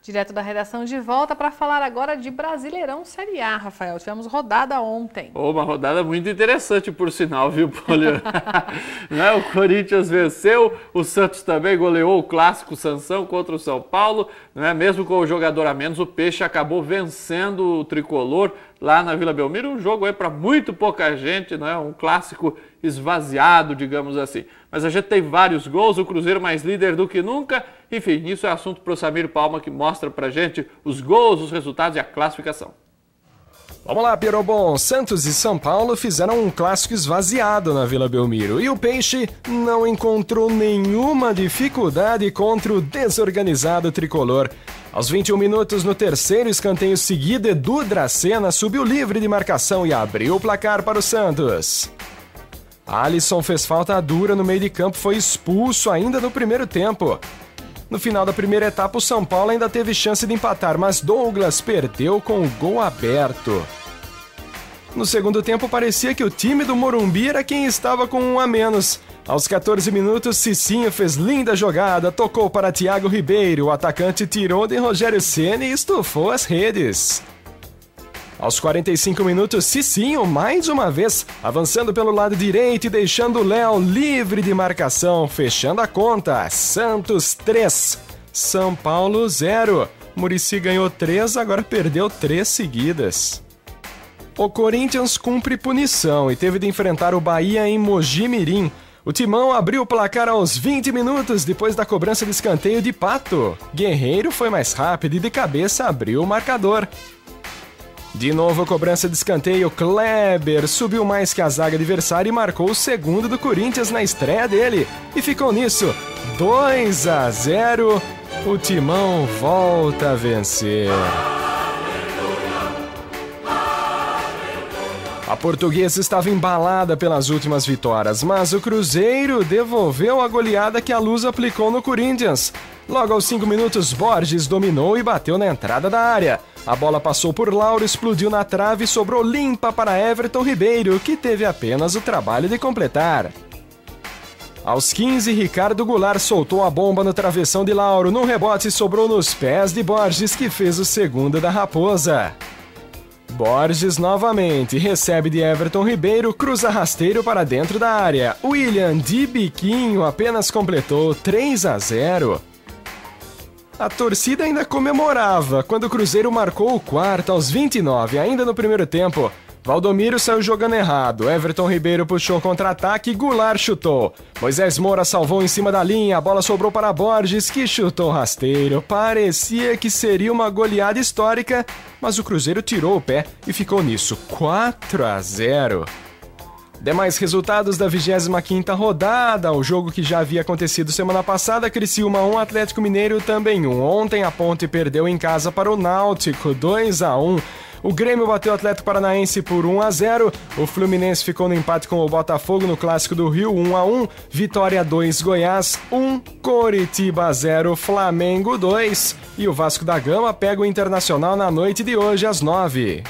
Direto da redação de volta para falar agora de Brasileirão Série A, Rafael. Tivemos rodada ontem. Uma rodada muito interessante, por sinal, viu, Poliana? Né? O Corinthians venceu, o Santos também goleou o clássico Sansão contra o São Paulo. Né? Mesmo com o jogador a menos, o Peixe acabou vencendo o Tricolor lá na Vila Belmiro. Um jogo aí para muito pouca gente, né? Um clássico esvaziado, digamos assim. Mas a gente tem vários gols, o Cruzeiro mais líder do que nunca. Enfim, isso é assunto para o Samir Palma, que mostra pra gente os gols, os resultados e a classificação. Vamos lá, Pierobon. Santos e São Paulo fizeram um clássico esvaziado na Vila Belmiro e o Peixe não encontrou nenhuma dificuldade contra o desorganizado tricolor. Aos 21 minutos no terceiro escanteio seguido, Edu Dracena subiu livre de marcação e abriu o placar para o Santos. Alisson fez falta dura no meio de campo, foi expulso ainda no primeiro tempo. No final da primeira etapa, o São Paulo ainda teve chance de empatar, mas Douglas perdeu com o gol aberto. No segundo tempo, parecia que o time do Morumbi era quem estava com um a menos. Aos 14 minutos, Cicinho fez linda jogada, tocou para Thiago Ribeiro, o atacante tirou de Rogério Ceni e estufou as redes. Aos 45 minutos, Cicinho, mais uma vez, avançando pelo lado direito e deixando o Léo livre de marcação, fechando a conta. Santos 3, São Paulo 0. Muricy ganhou 3, agora perdeu 3 seguidas. O Corinthians cumpre punição e teve de enfrentar o Bahia em Mogi Mirim. O Timão abriu o placar aos 20 minutos depois da cobrança de escanteio de Pato. Guerreiro foi mais rápido e de cabeça abriu o marcador. De novo, cobrança de escanteio, Kleber subiu mais que a zaga adversária e marcou o segundo do Corinthians na estreia dele. E ficou nisso, 2-0, o Timão volta a vencer. A Portuguesa estava embalada pelas últimas vitórias, mas o Cruzeiro devolveu a goleada que a Luz aplicou no Corinthians. Logo aos 5 minutos, Borges dominou e bateu na entrada da área. A bola passou por Lauro, explodiu na trave e sobrou limpa para Everton Ribeiro, que teve apenas o trabalho de completar. Aos 15, Ricardo Goulart soltou a bomba no travessão de Lauro. Num rebote, sobrou nos pés de Borges, que fez o segundo da Raposa. Borges novamente recebe de Everton Ribeiro, cruza rasteiro para dentro da área. William de biquinho apenas completou 3-0. A torcida ainda comemorava quando o Cruzeiro marcou o quarto aos 29, ainda no primeiro tempo. Valdomiro saiu jogando errado, Everton Ribeiro puxou contra-ataque e Goulart chutou. Moisés Moura salvou em cima da linha, a bola sobrou para Borges, que chutou rasteiro. Parecia que seria uma goleada histórica, mas o Cruzeiro tirou o pé e ficou nisso, 4-0. Demais resultados da 25ª rodada, o jogo que já havia acontecido semana passada, Criciúma 1, Atlético Mineiro também 1. Ontem a Ponte perdeu em casa para o Náutico, 2-1. O Grêmio bateu o Atlético Paranaense por 1-0. O Fluminense ficou no empate com o Botafogo no Clássico do Rio, 1-1. Vitória 2, Goiás 1, Coritiba 0, Flamengo 2. E o Vasco da Gama pega o Internacional na noite de hoje às 9.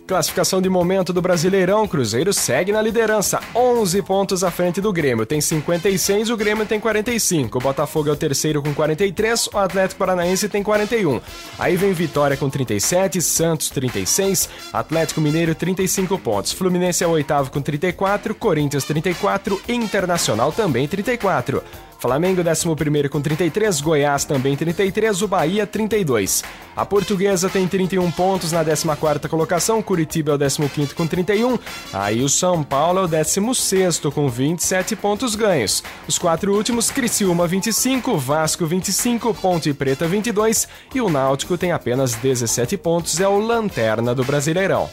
Classificação de momento do Brasileirão, Cruzeiro segue na liderança, 11 pontos à frente do Grêmio, tem 56, o Grêmio tem 45, o Botafogo é o terceiro com 43, o Atlético Paranaense tem 41. Aí vem Vitória com 37, Santos 36, Atlético Mineiro 35 pontos, Fluminense é o oitavo com 34, Corinthians 34, Internacional também 34. Flamengo 11º com 33, Goiás também 33, o Bahia 32. A Portuguesa tem 31 pontos na 14ª colocação, Curitiba é o 15º com 31, aí o São Paulo é o 16º com 27 pontos ganhos. Os 4 últimos, Criciúma 25, Vasco 25, Ponte Preta 22 e o Náutico tem apenas 17 pontos, é o lanterna do Brasileirão.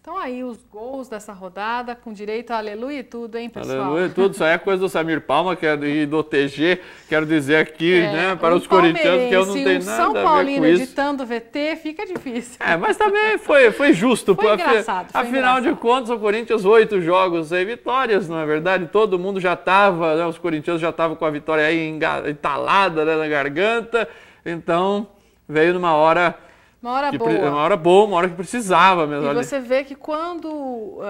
Então aí os gols dessa rodada, com direito a aleluia e tudo, hein, pessoal? Aleluia e tudo, isso aí é coisa do Samir Palma e do TG, quero dizer aqui, né, para os corintianos que eu não tenho nada São a ver Paulino com isso. editando VT, fica difícil. Mas também foi justo. Foi engraçado. Afinal de contas, o Corinthians 8 jogos, 6 vitórias, não é verdade? Todo mundo já estava, né, os corintianos já estavam com a vitória aí entalada, né, na garganta, então veio numa hora Uma hora boa. Uma hora boa, uma hora que precisava mesmo. E você vê que quando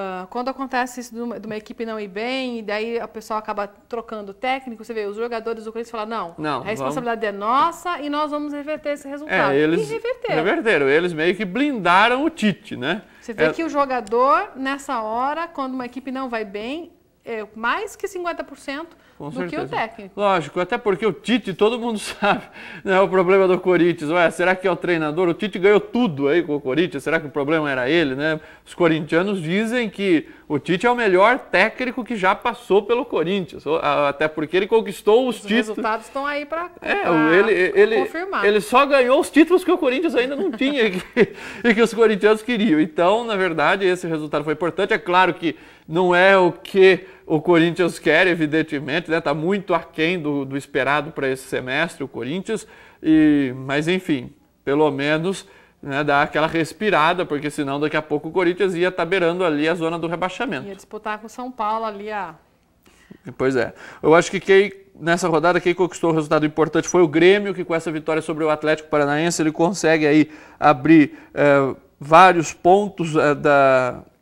acontece isso de uma equipe não ir bem, e daí a pessoa acaba trocando o técnico, você vê, os jogadores do Corinthians falam, não, a responsabilidade é nossa e nós vamos reverter esse resultado. Eles e reverteram. Eles meio que blindaram o Tite, né? Você vê que o jogador, nessa hora, quando uma equipe não vai bem, é mais que 50% do que o técnico. Lógico, até porque o Tite, todo mundo sabe, né, o problema do Corinthians. Ué, será que é o treinador? O Tite ganhou tudo aí com o Corinthians, será que o problema era ele, né? Os corintianos dizem que o Tite é o melhor técnico que já passou pelo Corinthians, até porque ele conquistou os títulos. Os resultados estão aí para confirmar. Ele só ganhou os títulos que o Corinthians ainda não tinha e que os corintianos queriam. Então, na verdade, esse resultado foi importante. É claro que não é o que o Corinthians quer, evidentemente, né? Está muito aquém do esperado para esse semestre, o Corinthians, mas enfim, pelo menos, né, dá aquela respirada, porque senão daqui a pouco o Corinthians ia estar beirando ali a zona do rebaixamento. Ia disputar com o São Paulo ali Pois é. Eu acho que nessa rodada quem conquistou o resultado importante foi o Grêmio, que com essa vitória sobre o Atlético Paranaense ele consegue aí abrir vários pontos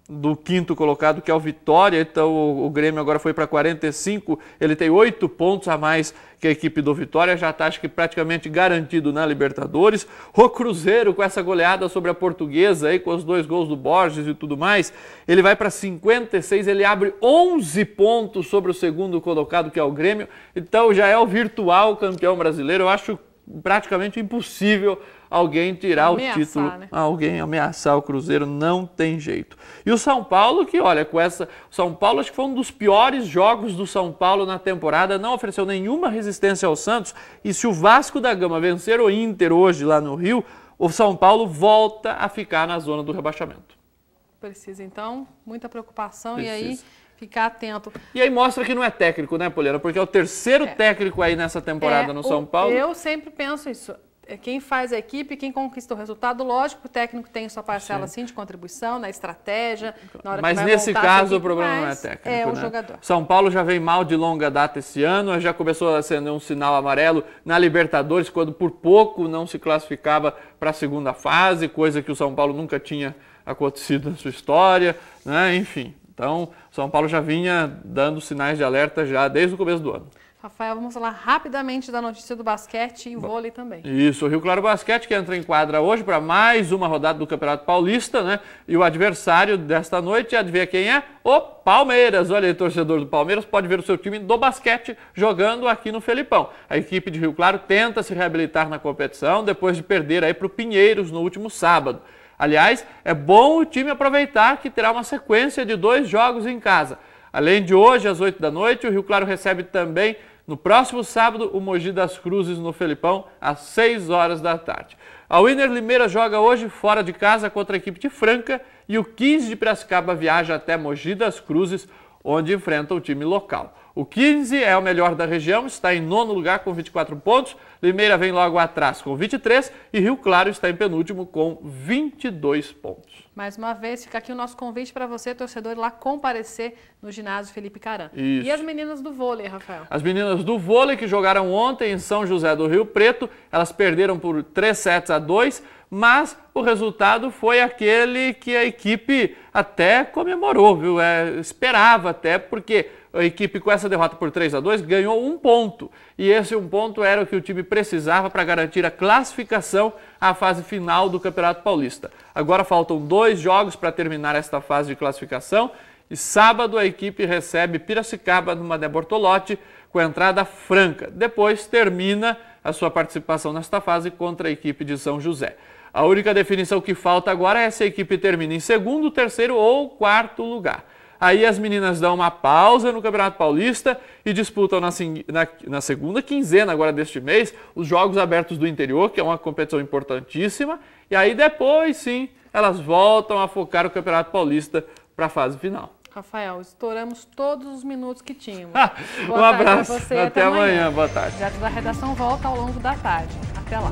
do quinto colocado, que é o Vitória. Então o Grêmio agora foi para 45, ele tem 8 pontos a mais que a equipe do Vitória, já está acho que praticamente garantido na Libertadores. O Cruzeiro, com essa goleada sobre a Portuguesa, aí, com os 2 gols do Borges e tudo mais, ele vai para 56, ele abre 11 pontos sobre o segundo colocado, que é o Grêmio, então já é o virtual campeão brasileiro. Eu acho praticamente impossível alguém tirar o título, né? Alguém ameaçar o Cruzeiro, não tem jeito. E o São Paulo, que olha, o São Paulo acho que foi um dos piores jogos do São Paulo na temporada, não ofereceu nenhuma resistência ao Santos, e se o Vasco da Gama vencer o Inter hoje lá no Rio, o São Paulo volta a ficar na zona do rebaixamento. Precisa então, muita preocupação. E aí ficar atento. E aí mostra que não é técnico, né, Poliana? Porque é o terceiro técnico aí nessa temporada no São Paulo. Eu sempre penso isso. Quem faz a equipe, quem conquista o resultado, lógico que o técnico tem sua parcela sim de contribuição, na estratégia, na hora mas que vai nesse montar caso equipe, o problema não é técnico, é o né? jogador. São Paulo já vem mal de longa data esse ano, já começou a acender um sinal amarelo na Libertadores, quando por pouco não se classificava para a segunda fase, coisa que o São Paulo nunca tinha acontecido na sua história, né? Enfim. Então, o São Paulo já vinha dando sinais de alerta já desde o começo do ano. Rafael, vamos falar rapidamente da notícia do basquete e vôlei também. Isso, o Rio Claro Basquete que entra em quadra hoje para mais uma rodada do Campeonato Paulista, né? E o adversário desta noite, adivinha quem é? O Palmeiras. Olha aí, torcedor do Palmeiras, pode ver o seu time do basquete jogando aqui no Felipão. A equipe de Rio Claro tenta se reabilitar na competição depois de perder aí para o Pinheiros no último sábado. Aliás, é bom o time aproveitar que terá uma sequência de 2 jogos em casa. Além de hoje, às 8 da noite, o Rio Claro recebe também, no próximo sábado, o Mogi das Cruzes no Felipão, às 6 horas da tarde. A Winner Limeira joga hoje fora de casa contra a equipe de Franca e o 15 de Piracicaba viaja até Mogi das Cruzes, onde enfrenta o time local. O 15 é o melhor da região, está em 9º lugar com 24 pontos, Limeira vem logo atrás com 23 e Rio Claro está em penúltimo com 22 pontos. Mais uma vez, fica aqui o nosso convite para você, torcedor, ir lá comparecer no ginásio Felipe Caram. Isso. E as meninas do vôlei, Rafael? As meninas do vôlei que jogaram ontem em São José do Rio Preto, elas perderam por 3-2, mas o resultado foi aquele que a equipe até comemorou, viu? Esperava até, porque a equipe com essa derrota por 3-2 ganhou 1 ponto. E esse 1 ponto era o que o time precisava para garantir a classificação à fase final do Campeonato Paulista. Agora faltam 2 jogos para terminar esta fase de classificação. E sábado a equipe recebe Piracicaba no Mané Bortolotti com entrada franca. Depois termina a sua participação nesta fase contra a equipe de São José. A única definição que falta agora é se a equipe termina em 2º, 3º ou 4º lugar. Aí as meninas dão uma pausa no Campeonato Paulista e disputam na segunda quinzena agora deste mês os Jogos Abertos do Interior, que é uma competição importantíssima. E aí depois sim elas voltam a focar o Campeonato Paulista para a fase final. Rafael, estouramos todos os minutos que tínhamos. Um abraço, até amanhã, boa tarde. Já a redação volta ao longo da tarde. Até lá.